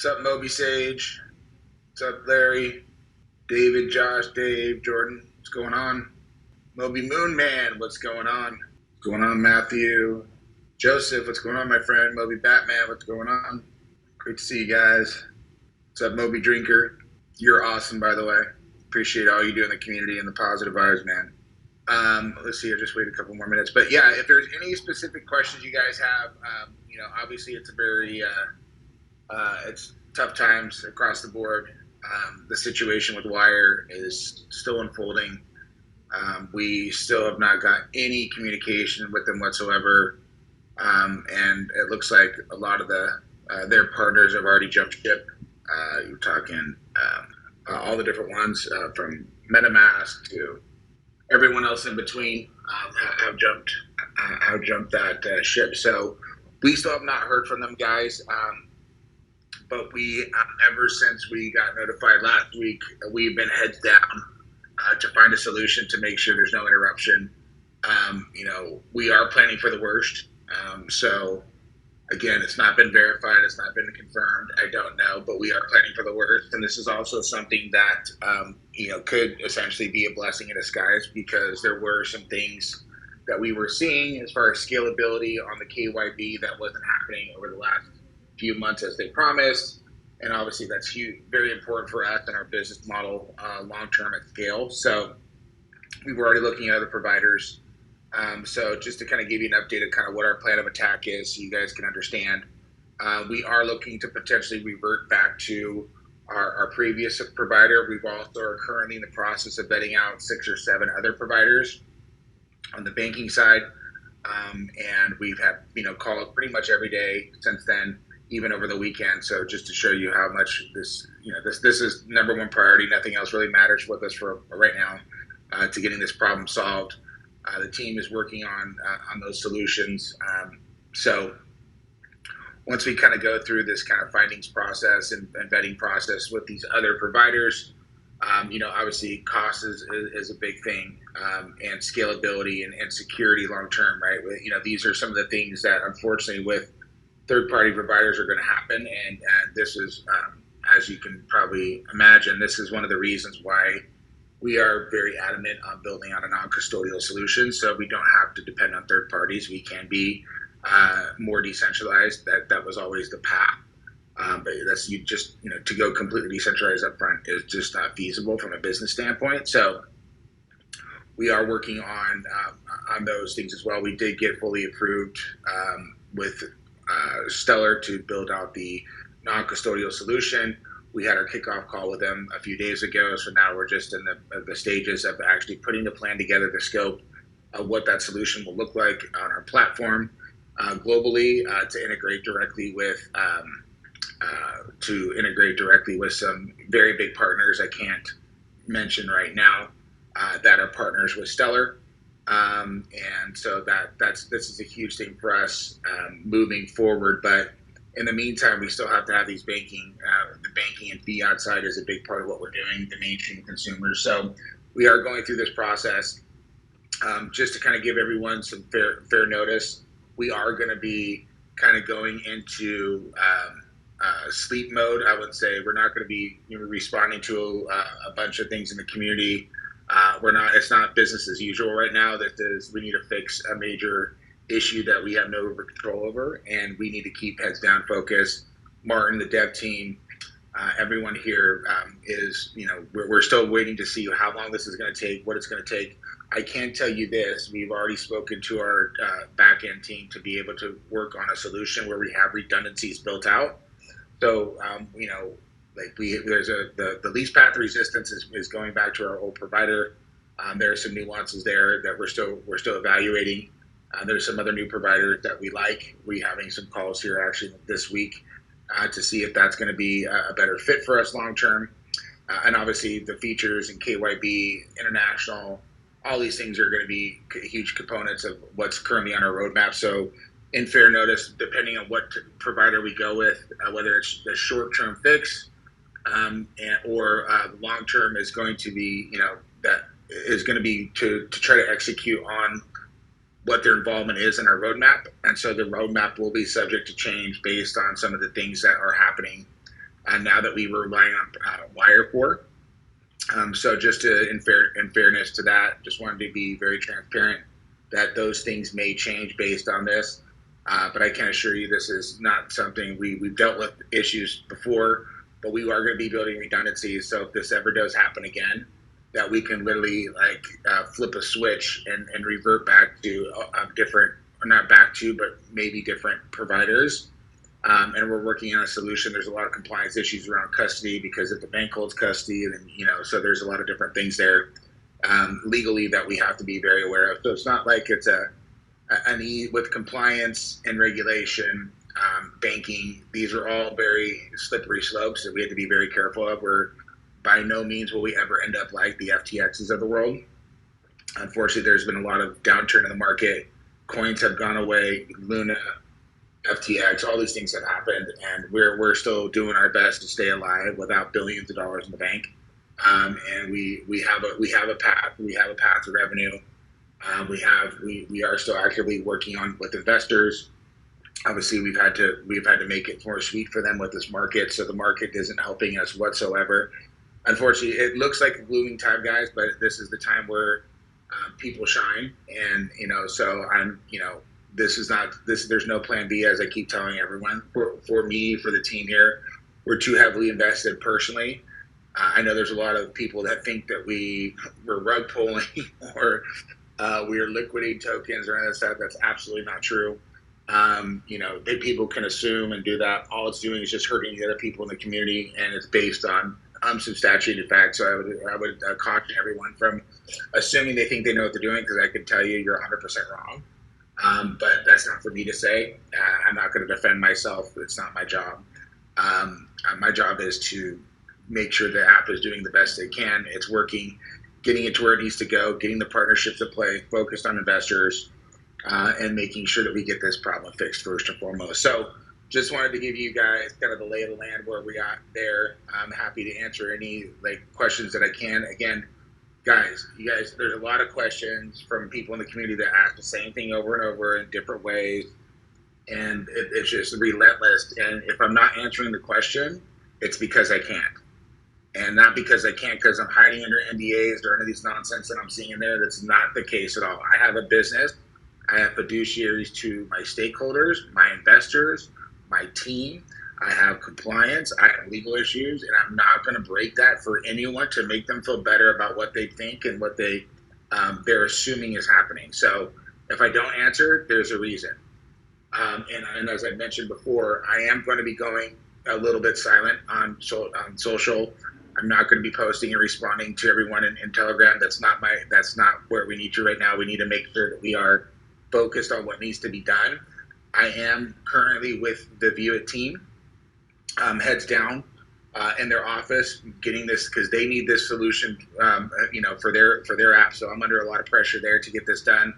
What's up, Mobie Sage? What's up, Larry? David, Josh, Dave, Jordan? What's going on? Mobie Moon Man, what's going on? What's going on, Matthew? Joseph, what's going on, my friend? Mobie Batman, what's going on? Great to see you guys. What's up, Mobie Drinker? You're awesome, by the way. Appreciate all you do in the community and the positive vibes, man. Let's see. I'll just wait a couple more minutes. But yeah, if there's any specific questions you guys have, obviously it's a very it's tough times across the board. The situation with Wyre is still unfolding. We still have not got any communication with them whatsoever, and it looks like a lot of their partners have already jumped ship. You're talking all the different ones from MetaMask to everyone else in between have jumped that ship. So we still have not heard from them, guys. But we, ever since we got notified last week, we've been heads down to find a solution to make sure there's no interruption. We are planning for the worst. So again, it's not been verified. It's not been confirmed. I don't know, but we are planning for the worst. And this is also something that, could essentially be a blessing in disguise, because there were some things that we were seeing as far as scalability on the KYB that wasn't happening over the last few months as they promised. And obviously that's huge, very important for us and our business model long-term at scale. So we were already looking at other providers. So just to kind of give you an update of kind of what our plan of attack is so you guys can understand, we are looking to potentially revert back to our previous provider. We've also are currently in the process of vetting out 6 or 7 other providers on the banking side. And we've had, calls pretty much every day since then, even over the weekend. So just to show you how much this is number one priority. Nothing else really matters with us for right now to getting this problem solved. The team is working on those solutions. So once we kind of go through this kind of findings process and vetting process with these other providers, obviously cost is a big thing, and scalability and security long term, right? These are some of the things that unfortunately with third-party providers are going to happen, and this is, as you can probably imagine, this is one of the reasons why we are very adamant on building out a non-custodial solution, so we don't have to depend on third parties. We can be more decentralized. That was always the path, but that's to go completely decentralized up front is just not feasible from a business standpoint. So we are working on those things as well. We did get fully approved with Stellar to build out the non-custodial solution. We had our kickoff call with them a few days ago, so now we're just in the stages of actually putting the plan together, the scope of what that solution will look like on our platform globally, to integrate directly with some very big partners I can't mention right now that are partners with Stellar. And so this is a huge thing for us moving forward. But in the meantime, we still have to have these the banking and fiat side is a big part of what we're doing, the mainstream consumers. So we are going through this process. Just to kind of give everyone some fair notice, we are going to be kind of going into sleep mode. I would say we're not going to be responding to a bunch of things in the community. It's not business as usual right now. We need to fix a major issue that we have no control over, and we need to keep heads down focus. Martin, the dev team, everyone here we're still waiting to see how long this is going to take, what it's going to take. I can tell you this: we've already spoken to our back end team to be able to work on a solution where we have redundancies built out. So there's the least path of resistance is going back to our old provider. There are some nuances there that we're still evaluating. There's some other new providers that we like. We're having some calls here actually this week to see if that's going to be a better fit for us long term. And obviously the features and KYB, international, all these things are going to be huge components of what's currently on our roadmap. So in fair notice, depending on what provider we go with, whether it's the short-term fix or long-term is going to be, that is going to be to try to execute on what their involvement is in our roadmap. And so the roadmap will be subject to change based on some of the things that are happening now that we were relying on Wyre for. So just in fairness to that, just wanted to be very transparent that those things may change based on this. But I can assure you this is not something we've dealt with issues before, but we are going to be building redundancies. So if this ever does happen again, that we can literally flip a switch and revert back to a different, or not back to, but maybe different providers. And we're working on a solution. There's a lot of compliance issues around custody because if the bank holds custody, and so there's a lot of different things there legally that we have to be very aware of. So it's not like it's with compliance and regulation, banking. These are all very slippery slopes that we have to be very careful of. We're by no means will we ever end up like the FTXs of the world. Unfortunately, there's been a lot of downturn in the market. Coins have gone away. Luna, FTX, all these things have happened, and we're still doing our best to stay alive without billions of dollars in the bank. And we have a path. We have a path to revenue. We are still actively working on with investors. Obviously, we've had to make it more sweet for them with this market, so the market isn't helping us whatsoever. Unfortunately, it looks like a blooming time, guys, but this is the time where people shine, and so I'm this is not this. There's no plan B, as I keep telling everyone. For me, for the team here, we're too heavily invested personally. I know there's a lot of people that think that we're rug pulling or we are liquidating tokens or any of that stuff. That's absolutely not true. People can assume and do that. All it's doing is just hurting the other people in the community, and it's based on unsubstantiated facts. So I would caution everyone from assuming they think they know what they're doing, because I can tell you you're 100% wrong. But that's not for me to say. I'm not going to defend myself. It's not my job. My job is to make sure the app is doing the best it can. It's working, getting it to where it needs to go, getting the partnerships to play, focused on investors, and making sure that we get this problem fixed first and foremost. So just wanted to give you guys kind of the lay of the land where we got there. I'm happy to answer any questions that I can. Again, you guys, there's a lot of questions from people in the community that ask the same thing over and over in different ways, and it's just relentless. And if I'm not answering the question, it's because I can't, and not because I can't because I'm hiding under NDAs or any of these nonsense that I'm seeing in there. That's not the case at all. I have a business. I have fiduciaries to my stakeholders, my investors, my team. I have compliance, I have legal issues, and I'm not going to break that for anyone to make them feel better about what they think and what they're assuming is happening. So if I don't answer, there's a reason. And as I mentioned before, I am going to be going a little bit silent on social. I'm not going to be posting and responding to everyone in Telegram. That's not where we need to right now. We need to make sure that we are focused on what needs to be done. I am currently with the VEUIT team. Heads down in their office, getting this because they need this solution, for their app. So I'm under a lot of pressure there to get this done.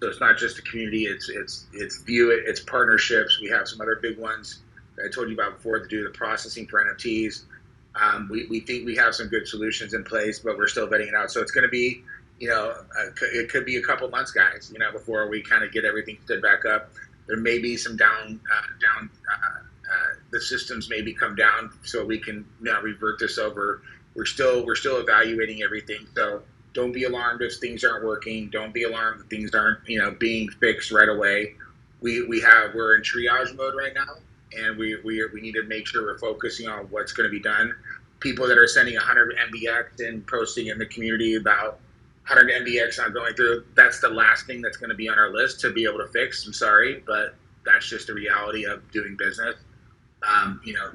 So it's not just the community; it's VEUIT, it's partnerships. We have some other big ones that I told you about before to do the processing for NFTs. We think we have some good solutions in place, but we're still vetting it out. So it's going to be, it could be a couple months, guys, before we kind of get everything stood back up. There may be some the systems maybe come down so we can now revert this over. We're still evaluating everything. So don't be alarmed if things aren't working. Don't be alarmed if things aren't, being fixed right away. We're in triage mode right now, and we need to make sure we're focusing on what's going to be done. People that are sending 100 MBX and posting in the community about 100 MBX not going through, that's the last thing that's going to be on our list to be able to fix. I'm sorry, but that's just the reality of doing business.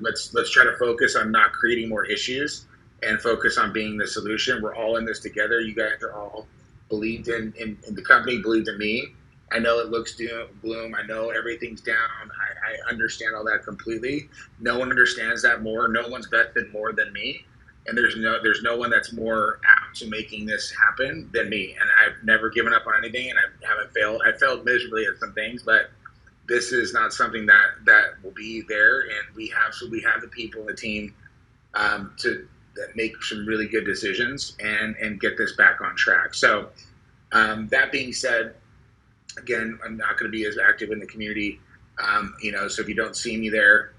Let's try to focus on not creating more issues and focus on being the solution. We're all in this together. You guys are all believed in the company, believed in me. I know it looks gloom. I know everything's down. I understand all that completely. No one understands that more. No one's vested more than me. And there's no one that's more apt to making this happen than me. And I've never given up on anything, and I haven't failed. I failed miserably at some things, but this is not something that will be there, and we have the people in the team that make some really good decisions and get this back on track. So that being said, again, I'm not going to be as active in the community. So if you don't see me there,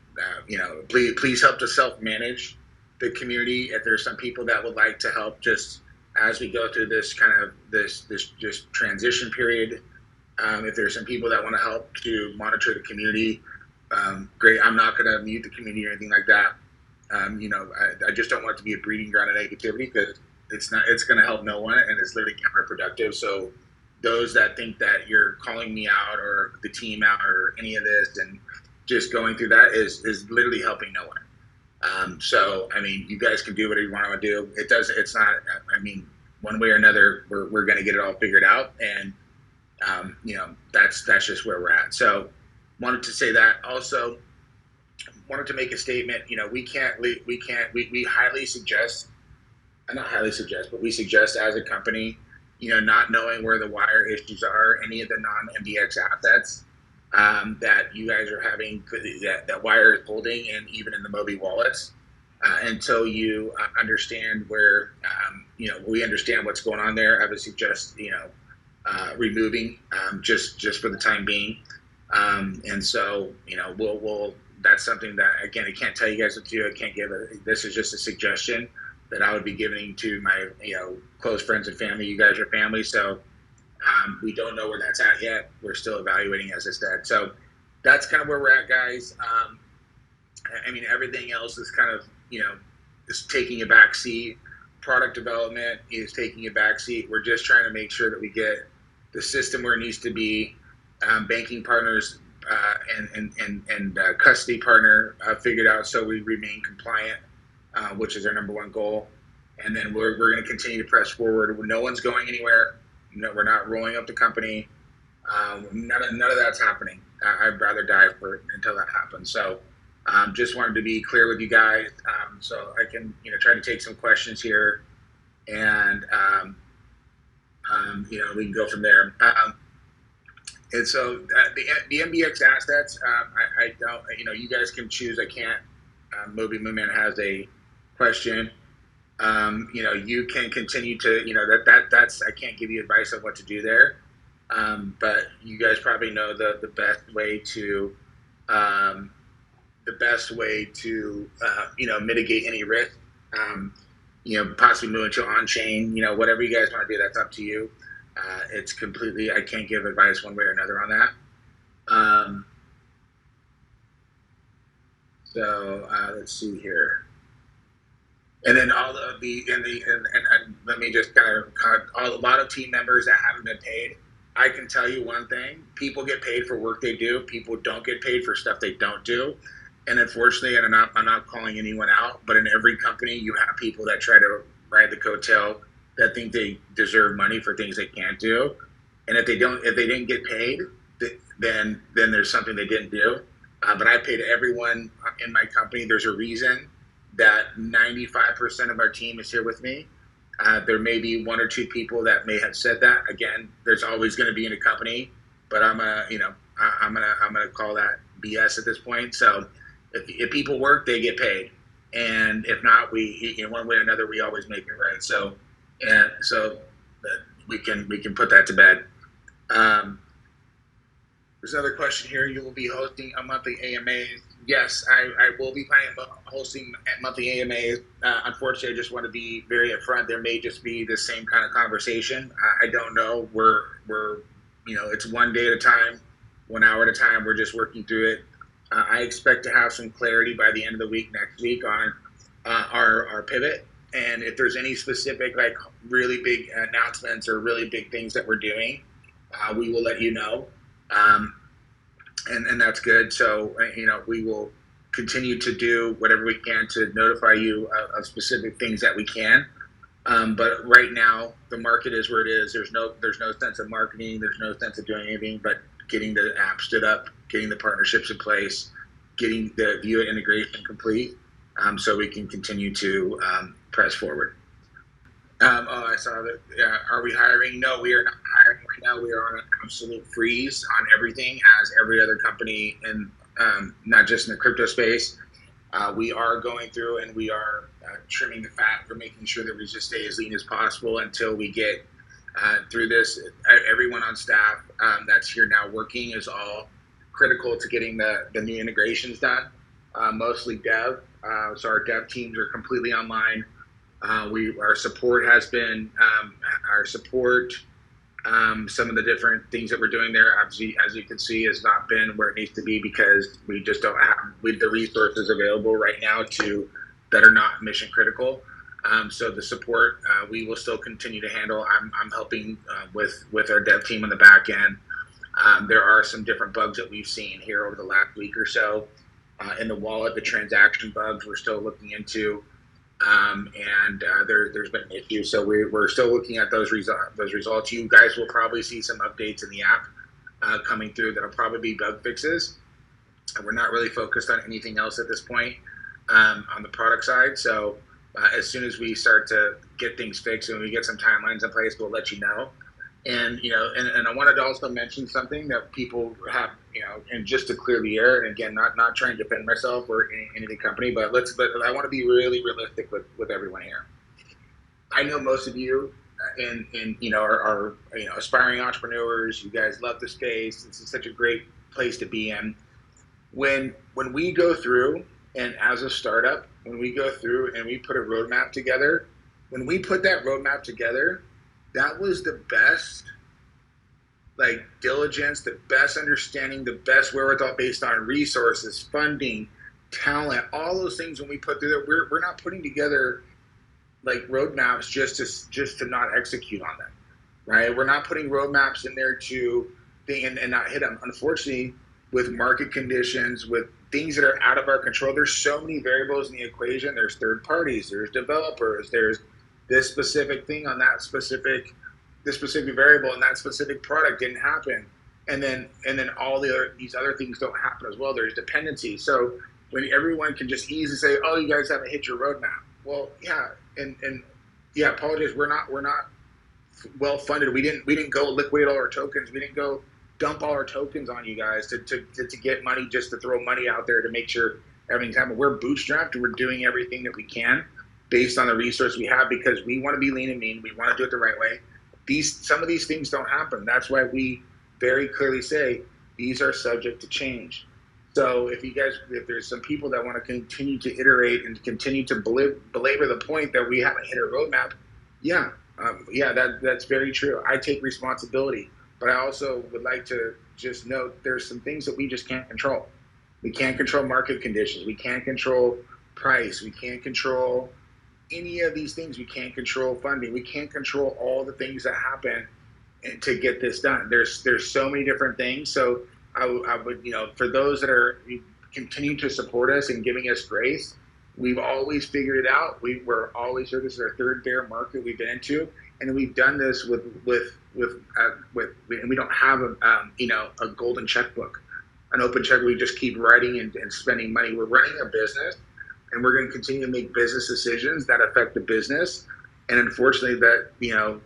please help to self-manage the community. If there's some people that would like to help, just as we go through this kind of this just transition period, if there's some people that want to help to monitor the community, great. I'm not going to mute the community or anything like that. I just don't want it to be a breeding ground of negativity, because it's going to help no one, and it's literally counterproductive. So those that think that you're calling me out or the team out or any of this and just going through that is literally helping no one. So, I mean, you guys can do whatever you want to do. It's not, I mean, one way or another, we're going to get it all figured out. And, that's just where we're at. So wanted to say that. Also wanted to make a statement. We highly suggest, not highly suggest, but we suggest as a company, not knowing where the Wyre issues are, any of the non-MBX assets that you guys are having, that Wyre is holding, and even in the Mobie wallets, until you understand where, we understand what's going on there. I would suggest, removing just for the time being. And so, we'll that's something that, again, I can't tell you guys what to do. I can't give it. This is just a suggestion that I would be giving to my, close friends and family. You guys are family. So we don't know where that's at yet. We're still evaluating, as I said. So that's kind of where we're at, guys. I mean, everything else is kind of, is taking a back seat. Product development is taking a back seat. We're just trying to make sure that we get the system where it needs to be, banking partners and custody partner figured out, so we remain compliant, which is our number one goal. And then we're going to continue to press forward. No one's going anywhere. No, we're not rolling up the company. None of that's happening. I'd rather die for it until that happens. So just wanted to be clear with you guys, so I can try to take some questions here, and we can go from there. And so the MBX assets, I don't, you guys can choose. I can't. Mobie Moonman has a question. You can continue to, that's, I can't give you advice on what to do there. But you guys probably know the best way to, mitigate any risk, possibly moving to on-chain, whatever you guys want to do, that's up to you. It's completely, I can't give advice one way or another on that. So let's see here. And then all of and let me just a lot of team members that haven't been paid. I can tell you one thing: people get paid for work they do. People don't get paid for stuff they don't do. And unfortunately, and I'm not calling anyone out, but in every company, you have people that try to ride the coattail, that think they deserve money for things they can't do. And if they didn't get paid, then there's something they didn't do. But I paid everyone in my company. There's a reason that 95% of our team is here with me. There may be one or two people that may have said that. Again, there's always going to be in a company, but I'm gonna call that BS at this point. So if people work, they get paid, and if not, we, in one way or another, we always make it right. So we can put that to bed. There's another question here. You will be hosting a monthly AMA. Yes, I will be planning on hosting monthly AMAs. Unfortunately, I just want to be very upfront. There may just be the same kind of conversation. I don't know. We're it's one day at a time, 1 hour at a time. We're just working through it. I expect to have some clarity by the end of the week next week on our pivot. And if there's any specific, like, really big announcements or really big things that we're doing, we will let you know. And that's good. So, we will continue to do whatever we can to notify you of specific things that we can. But right now, the market is where it is. There's no sense of marketing. There's no sense of doing anything but getting the app stood up, getting the partnerships in place, getting the VEUIT integration complete, so we can continue to press forward. I saw that. Are we hiring? No, we are not hiring right now. We are on an absolute freeze on everything, as every other company, and not just in the crypto space. We are going through and we are trimming the fat. We're making sure that we just stay as lean as possible until we get through this. Everyone on staff that's here now working is all critical to getting the new integrations done. mostly dev. So our dev teams are completely online. Our support has been our support. Some of the different things that we're doing there, as you can see, has not been where it needs to be because we just don't have the resources available right now that are not mission critical. So the support we will still continue to handle. I'm helping with our dev team on the back end. There are some different bugs that we've seen here over the last week or so in the wallet. The transaction bugs we're still looking into. There's been an issue, so we're still looking at those results. You guys will probably see some updates in the app coming through that'll probably be bug fixes. We're not really focused on anything else at this point on the product side. So as soon as we start to get things fixed and we get some timelines in place, we'll let you know. And and I wanted to also mention something that people have, and just to clear the air. And again, not trying to defend myself or any of the company, but I want to be really realistic with everyone here. I know most of you, are aspiring entrepreneurs. You guys love the space. This is such a great place to be in. When we go through, and as a startup, when we go through and we put a roadmap together, when we put that roadmap together, that was the best diligence, the best understanding, the best wherewithal based on resources, funding, talent, all those things. When we put through that, we're not putting together roadmaps just to not execute on them, right? We're not putting roadmaps in there to and not hit them. Unfortunately, with market conditions, with things that are out of our control, there's so many variables in the equation. There's third parties, there's developers, there's this specific thing on this specific variable and that specific product didn't happen, and then all these other things don't happen as well. There's dependencies. So when everyone can just easily say, "Oh, you guys haven't hit your roadmap," well, yeah, and yeah, apologize. We're not well funded. We didn't go liquidate all our tokens. We didn't go dump all our tokens on you guys to get money, just to throw money out there to make sure everything's happening. We're bootstrapped. We're doing everything that we can based on the resource we have because we want to be lean and mean. We want to do it the right way. Some of these things don't happen. That's why we very clearly say these are subject to change. So if there's some people that want to continue to iterate and continue to belabor the point that we haven't hit a roadmap, that's very true. I take responsibility, but I also would like to just note there's some things that we just can't control. We can't control market conditions. We can't control price. We can't control any of these things. We can't control funding. We can't control all the things that happen to get this done. There's so many different things. So I would, for those that are continuing to support us and giving us grace, we've always figured it out. We're always here. This is our third bear market we've been into, and we've done this with and we don't have a golden checkbook, an open check. We just keep writing and spending money. We're running a business, and we're going to continue to make business decisions that affect the business. And unfortunately, that the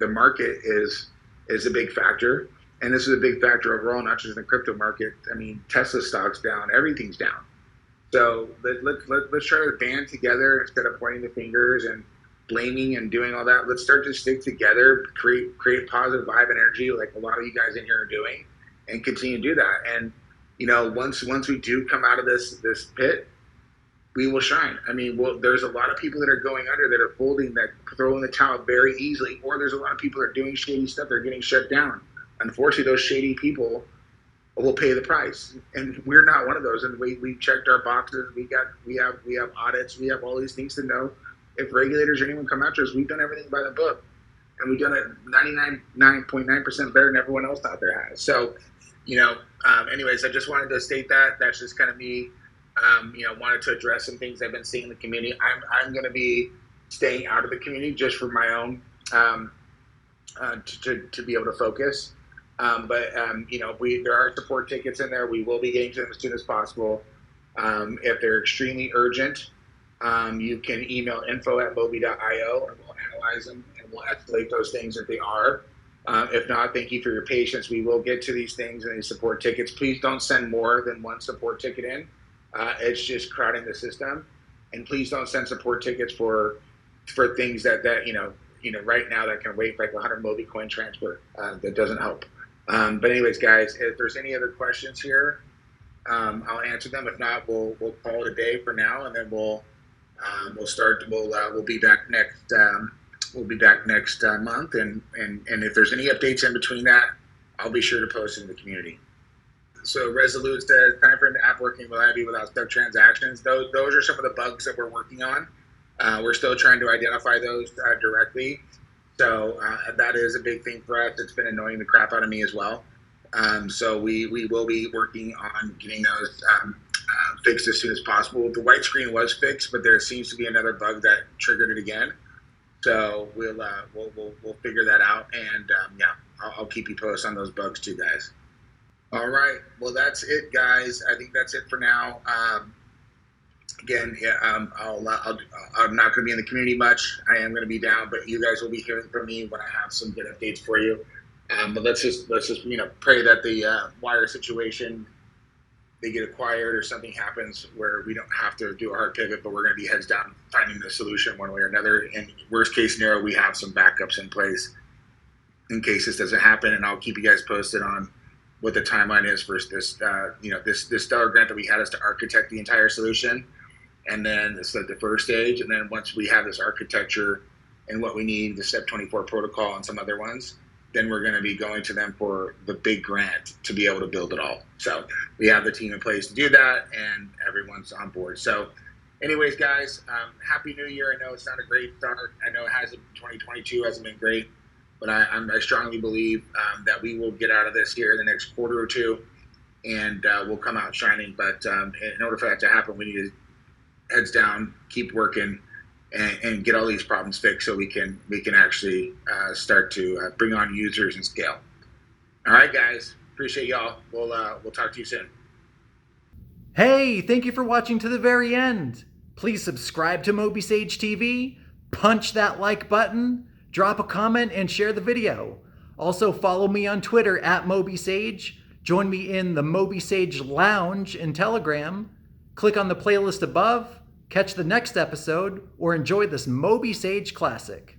market is a big factor, and this is a big factor overall, not just in the crypto market. I mean, Tesla stock's down, everything's down. So let's try to band together instead of pointing the fingers and blaming and doing all that. Let's start to stick together, create positive vibe and energy, like a lot of you guys in here are doing, and continue to do that. And once we do come out of this pit, we will shine. I mean, there's a lot of people that are going under, that are folding, that throw in the towel very easily, or there's a lot of people that are doing shady stuff. They're getting shut down. Unfortunately, those shady people will pay the price, and we're not one of those. And we checked our boxes. We have audits. We have all these things to know. If regulators or anyone come after us, we've done everything by the book, and we've done it 99.9% better than everyone else out there has. So, anyways, I just wanted to state that. That's just kind of me. Wanted to address some things I've been seeing in the community. I'm going to be staying out of the community just for my own to be able to focus. But there are support tickets in there. We will be getting to them as soon as possible. If they're extremely urgent, you can email info@mobie.io, and we'll analyze them and we'll escalate those things if they are. If not, thank you for your patience. We will get to these things and these support tickets. Please don't send more than one support ticket in. It's just crowding the system. And please don't send support tickets for things that right now that can wait like 100 Mobie coin transfer. That doesn't help. But anyways, guys, if there's any other questions here, I'll answer them. If not, we'll call it a day for now, and then we'll start. We'll be back next. We'll be back next month, and if there's any updates in between that, I'll be sure to post it in the community. So Resolute says time frame the app working reliably without stuck transactions. Those are some of the bugs that we're working on. We're still trying to identify those directly. So that is a big thing for us. It's been annoying the crap out of me as well. So we will be working on getting those fixed as soon as possible. The white screen was fixed, but there seems to be another bug that triggered it again. So we'll figure that out, and yeah, I'll keep you posted on those bugs too, guys. All right, well that's it, guys. I think that's it for now. Again, yeah, I'm not going to be in the community much. I am going to be down, but you guys will be hearing from me when I have some good updates for you. But let's just pray that the Wyre situation, they get acquired or something happens where we don't have to do a hard pivot, but we're going to be heads down finding the solution one way or another. And worst case scenario, we have some backups in place in case this doesn't happen. And I'll keep you guys posted on what the timeline is for this. This stellar grant that we had is to architect the entire solution, and then it's like the first stage. And then once we have this architecture and what we need, the Step 24 protocol and some other ones, then we're going to be going to them for the big grant to be able to build it all. So we have the team in place to do that, and everyone's on board. So anyways, guys, Happy New Year. I know it's not a great start. I know 2022 hasn't been great, but I strongly believe that we will get out of this here in the next quarter or two, and we'll come out shining. But in order for that to happen, we need to heads down, keep working, and get all these problems fixed so we can actually start to bring on users and scale. All right, guys. Appreciate y'all. We'll talk to you soon. Hey, thank you for watching to the very end. Please subscribe to MobieSage TV, punch that like button, drop a comment, and share the video. Also follow me on Twitter at MobieSage. Join me in the MobieSage Lounge in Telegram. Click on the playlist above, catch the next episode, or enjoy this MobieSage classic.